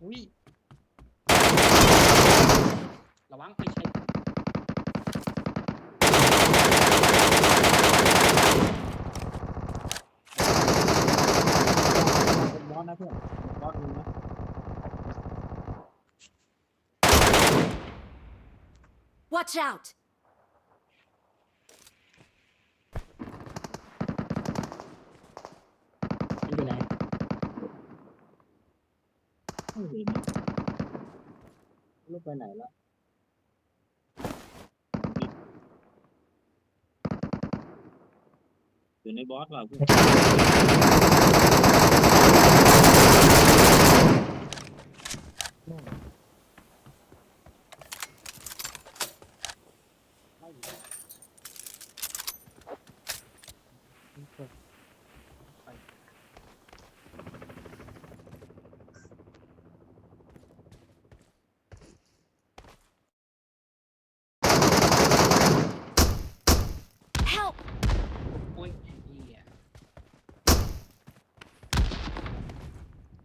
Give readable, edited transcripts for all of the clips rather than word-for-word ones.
อุ้ยระวังไปใช้เป็นบอสนะเพื่อนบอสมึงนะ Watch out! มันอยู่ไหน ลูกไปไหนแล้วอยู่ในบอสเปล่าเพื่อน Help! โอ้ยไอ้เหี้ย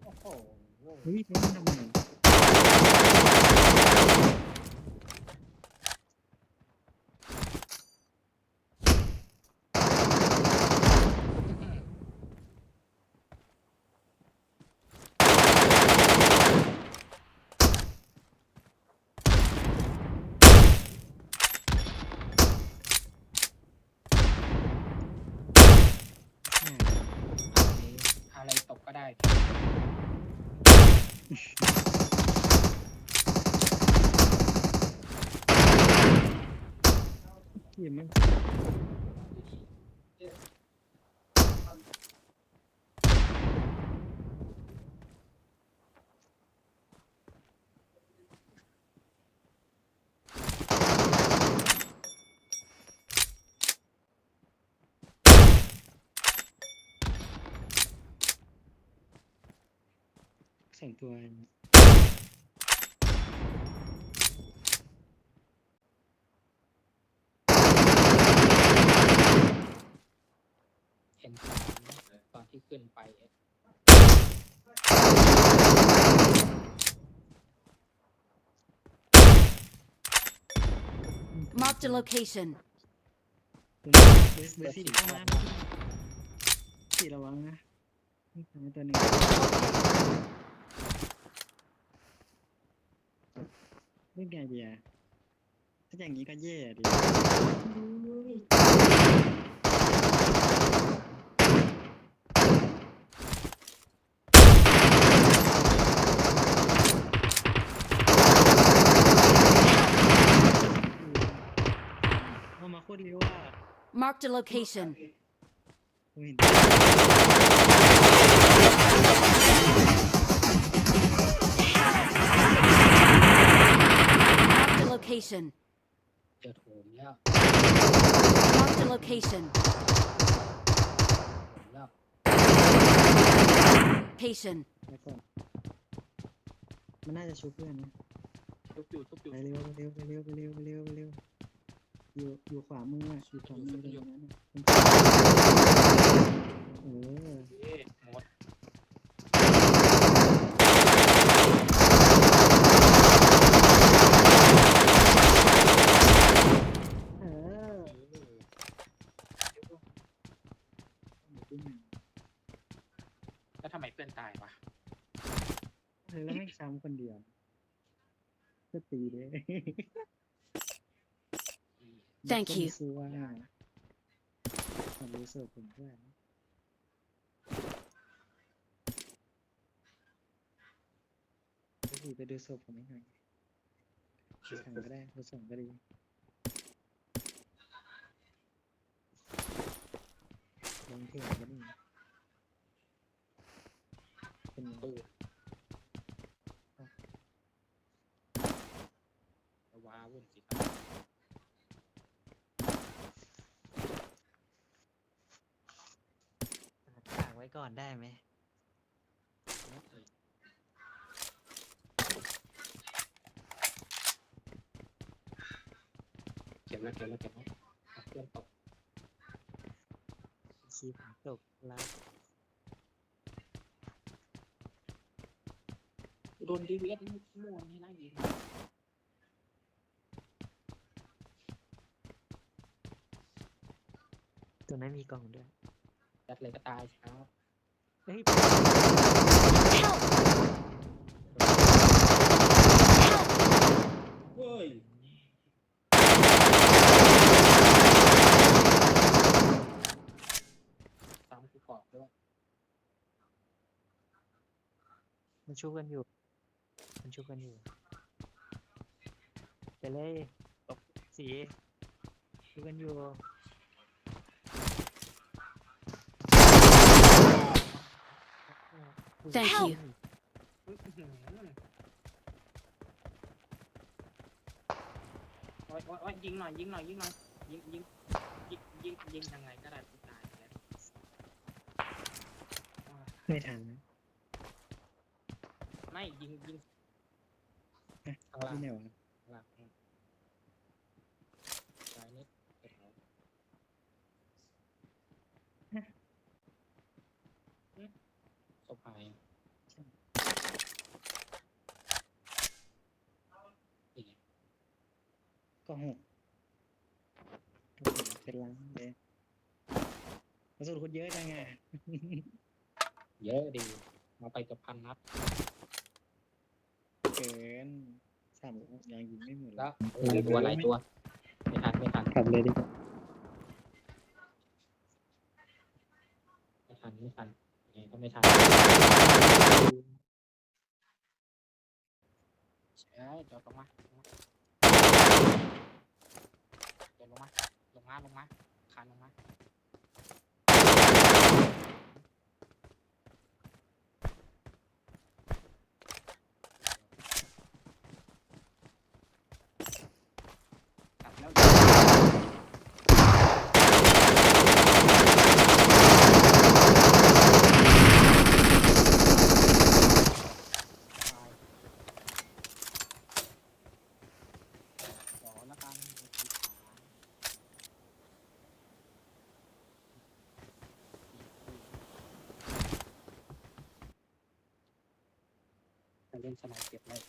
โอ้โห เฮ้ยเขาทำไม อะไรตกก็ได้เขียนมันสองตัว เห็นตอนที่ขึ้นไป Marked a location. เบอร์สี่เข้ามาสี่ระวังนะนี่ทำให้ตัวหนึ่งเรื่องไงเดียถ้าอย่างนี้ก็แย่ดิเอามาโคตรเร็วอ่ะ Marked a location. เห็น Marked a location. เจอโถมแล้ว Marked a location. โถมแล้ว Location. แล้วก่อนมันน่าจะชุบเพื่อนนะ ทุบอยู่ทุบอยู่ ไปเร็วไปเร็วไปเร็วไปเร็วไปเร็วไปเร็วอยู่ขวามืออ่ะอยู่ขวามือตรงนั้นอ่ะเออ เอ๊ะหมด เออ แล้วทำไมเพื่อนตายวะ แล้วไม่ซ้ำคนเดียวก็ตีเลย Thank you. ซื้อว่าผมรู้สึกผมเพื่อนไปดูศพผมให้หน่อยสั่งก็ได้ดูส่งก็ดีลงเทปก็ดีเป็น ปืนว้าวุ่นสิครับ ฝากไว้ก่อนได้ไหม เก็บแล้วเก็บแล้วเก็บแล้วเพื่อนตก คีบตกแล้ว โดนดีเวสมั่วนี่ไล่ยิง ตัวนั้นมีกล่องด้วย ยัดเลยก็ตายครับ เฮ้ย Help! เฮ้ย ซ้ำกูกรอบด้วย มันชุบกันอยู่ มันชุบกันอยู่ไปเลยตบสีชุบกันอยู่ Thank Help! you. โอ๊ยโอ๊ยโอ๊ยยิงหน่อยยิงหน่อยยิงหน่อยยิงยิงยิงยังไงก็ได้กูตายแล้ว ไม่ทันนะ ไม่ยิงยิง เอ๊ะ ข้างล่าง ที่ไหนวะ ข้างล่างตายนิดเดี๋ยวศพหายอีก ก็หกเป็นล้านเลยกระสุนคนเยอะจังไง เยอะดีมาไปกับพันนัด เกินสามยังยิงไม่หมด แล้วหลายตัวหลายตัวไม่ทันไม่ทัน กลับเลยดีกว่า ไม่ทันไม่ทันยังไงก็ไม่ทันใช่จอดลงมาจอดลงมาลงมาคานลงมากลับแล้วขอละกันเล่นสไนเก็บเลย